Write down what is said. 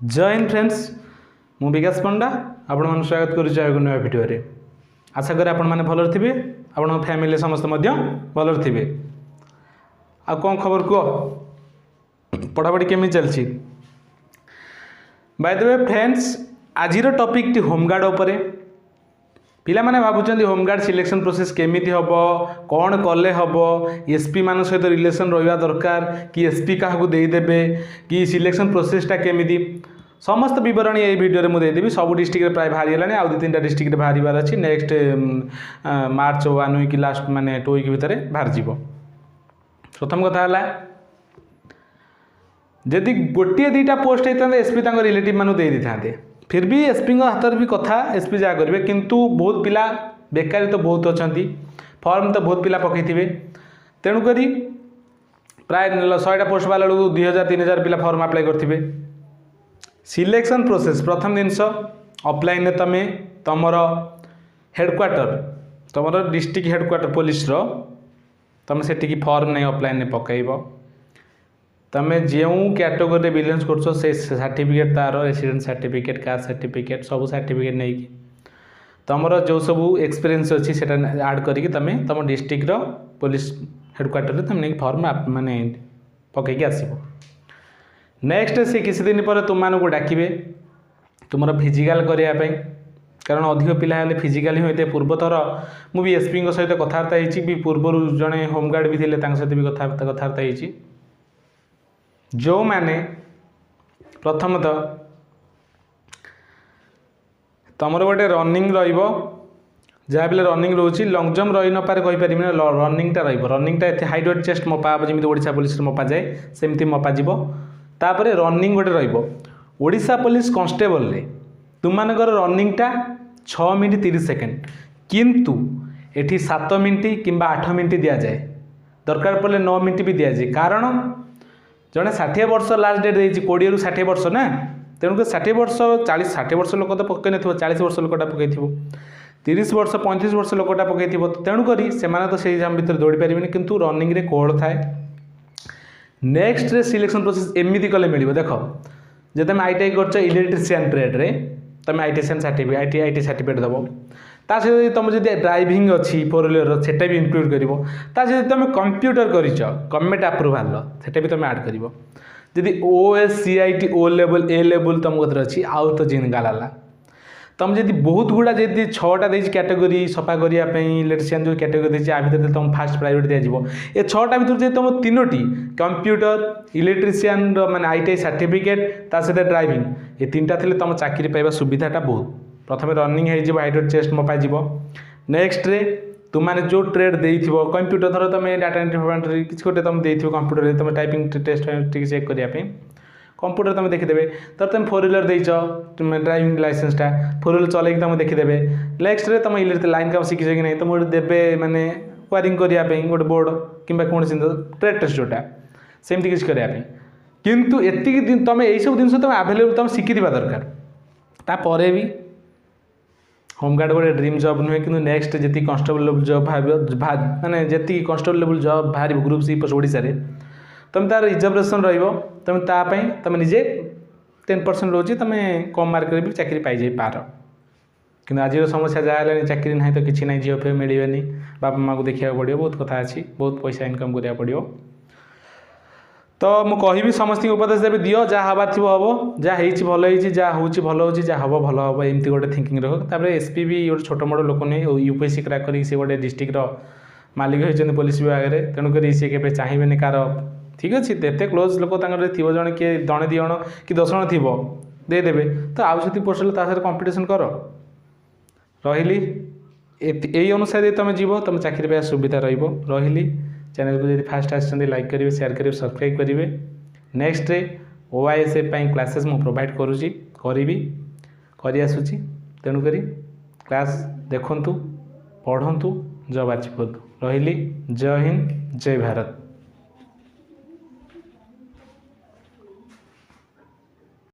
जय हिंद फ्रेंड्स, मु विकास पंडा आपण मन स्वागत करुच्ची एक नया भिडियो। आशा करें आपण मैंने भल थे, आपण फैमिली समस्त भल थे। आ कौन खबर कह पढ़ापढ़ी केमी चलती। बाय द वे फ्रेंड्स, आज टॉपिक टी होमगार्ड उपरे। पिला माने भाबुचंदी होमगार्ड सिलेक्शन प्रोसेस केमिति हबो, कौन कले हबो, एसपी मान सहित रिलेशन रहिबा दरकार कि एसपी काहाकू देई देबे कि सिलेक्शन प्रोसेसटा केमिति समस्त विवरणी ये वीडियो रे मु दे देबी। सब डिस्ट्रिक्ट रे प्राय भारी हलानी, आउ 2-3टा डिस्ट्रिक्ट रे भारीबार अछि। नेक्स्ट मार्च 1 वीक लास्ट माने 2 वीक भितर बाहर जीवो। प्रथम कथा हला, जदि गोटे 2टा पोस्ट होता एसपी तांको रिलेटिव मानु दे दिथांते, फिर भी एसपी हाथ भी कथा एसपी जहाँ करेंगे, किंतु बहुत पिला बेकारी तो बहुत अच्छा, फॉर्म तो बहुत पिला पकईथे। तेणुक प्राय 100टा पोस्ट बाला 2000-3000 पिला फॉर्म अप्लाई करेंगे। सिलेक्शन प्रोसेस प्रथम जिनस ऑफलाइन तमें तुमर हेडक्वार्टर तुम डिस्ट्रिक्ट हेडक्वार्टर पुलिस तुम से फॉर्म नहीं ऑफलाइन पकईब। तमें जो कैटेगोरी बिलोंग कर सर्टिफिकेट तार रेसिडेंट सर्टिफिकेट कास्ट सर्टिफिकेट सब सर्टिफिकेट नहीं कि तुमर जो सब एक्सपीरियंस अच्छी से ऐड करके तुम डिस्ट्रिक्ट पुलिस हेडक्वार्टर तुम नहीं फॉर्म माने पकईकी आसब। नेक्स्ट से किसी दिन पर तुम मानक डाकिबे तुम फिजिकाल करने, कारण अधिक पिला फिजिकाल ही होते। पूर्वथर मुझे एसपी सहित कथबार्ता होती, पूर्वर जड़े होमगार्ड भी थे सहित भी कथबार्ता होती। जो मैंने प्रथमतः तुमर गोटे रनिंग रहा भी रनिंग रोचे, लंग जंप रही न पारे कहीपर ना, रनिंगटा रनिंगटा एत हाइट वेट चेस्ट मपा हे जमी ओडिशा पुलिस मपा जाए सेमती मपा जीव। तापर रनिंग गोटे रोडिशा पुलिस कॉन्स्टेबल रे तुम मानकर रनिंगटा 6 मिनट 30 सेकेंड, किंतु एठी 7 मिनट कि 8 मिनट दि जाए, दरकार पड़े 9 मिनट भी दि जाए। कारण जड़े 60 वर्ष लास्ट डेट देती 20 ରୁ 60 वर्ष ना, तेणुक 60 वर्ष 40-60 वर्ष लोक तो पकई न, 40 वर्ष लोकटा पकई, 30 वर्ष 35 वर्ष लोकटा पकई। तेणुक से तो से भर दौड़ी पारे, किंतु रनिंग रे कोड थाए। नेक्स्ट रे सिलेक्शन प्रोसेस एमती कले मिल देख, जब तुम आईटीआई कर इलेक्ट्रीशियन ट्रेड रे तुम आईटीआई सर्टिफिकेट दब। ता सहित तुम जब ड्राइविंग अच्छी 4 व्हीलर सेटा भी इनक्लूड कर। तुम कंप्यूटर कर गवर्नमेंट अप्रूवाल से भी तुम ऐड कर। जदि OSCIT O level A level तुम अच्छी आउ तो जिन गाला तुम जब बहुत गुड़ा जब 6टा दे कैटेगोरी सफा करने इलेक्ट्रीशियन जो कैटेगोरी देती आ भर तुम फास्ट प्राइवेट दिज्व। ये 6टा भर जो तुम 3टी कंप्यूटर इलेक्ट्रीशियन माने आईटीआई सर्टिफिकेट ता सहित ड्राइविंग ये 3टा थे तुम चाकरी पाइबा सुविधाटा बहुत। प्रथम रनिंग हो हाइट वेट चेस्ट मपा जीव। नेक्स्ट रे तुमने जो ट्रेड देइथिबो कंप्यूटर धर तुम डाटा एंट्री किसी गोटे तुम देइथिबो कंप्यूटर तुम टाइपिंग टेस्ट चेक करने कंप्यूटर तुम देखीदेवे। तो तुम 4 व्हीलर देच तुम ड्राइविंग लाइसेंसटा 4 व्हीलर चलैक तुम देखीदेवे। नेक्स्ट रे तुम इलेक्ट्रिक लाइन काम शिखी कि नहीं तुम गोटे देवे माने वायरिंग करने गोटे बोर्ड कि कौन ट्रेड टेस्ट जोटा सेमती किसी करने, किंतु एतिक दिन तुम यही सब जिन तुम आवेलेबल तुम शिखी दरकार। तापर भी होमगार्ड गोटे ड्रीम जॉब नुहे, कि नेक्स्ट जी कॉन्स्टेबल लेवल जॉब माने जी कॉन्स्टेबल लेवल जॉब बाहर ग्रुप सी ओडिशा रे तुम तार रिजर्वेशन तुम तापाई तुम निजे 10% रोचे तुम कम मार्क भी चाकरी पाई पार। कि आज समस्या जहाँ चाकरी ना तो किसी ना झील फे मिलने बापा माँ को देखा पड़ो, बहुत कथा अच्छी, बहुत पैसा इनकम करा पड़ो। तो मुझे समस्त उपदेश देवी दियो जहाँ हबार थी हम जहाँ भल हो जहाँ हूँ भल हो जहाँ हम भल हम एमती गोटे थिंकिंग रख। तापर एसपी भी गोटे छोट मोट लोक नहीं यूपीएससी क्रैक कर गोटे डिस्ट्रिक्ट मालिक होती पुलिस विभाग में, तेणुक सी के चाहबे कार ठीक अच्छे एत क्लोज लोक थी जड़े किए जड़े 2 जण कि 10 जण थी देदेवे। तो आउ से पोस्ट सहित कंपिटिशन कर रही यही अनुसार तुम जीव तुम चाकरी पाइबा सुविधा रही। चैनल को जब फास्ट आसते लाइक करेंगे शेयर करेंगे सब्सक्राइब करेंगे। नेक्स्ट रे OISF क्लासेस मु प्रोवाइड करी कर आसूँ, तेणुक क्लास देखु पढ़ु जब अचीव करूँ। रही जय हिंद जय भारत।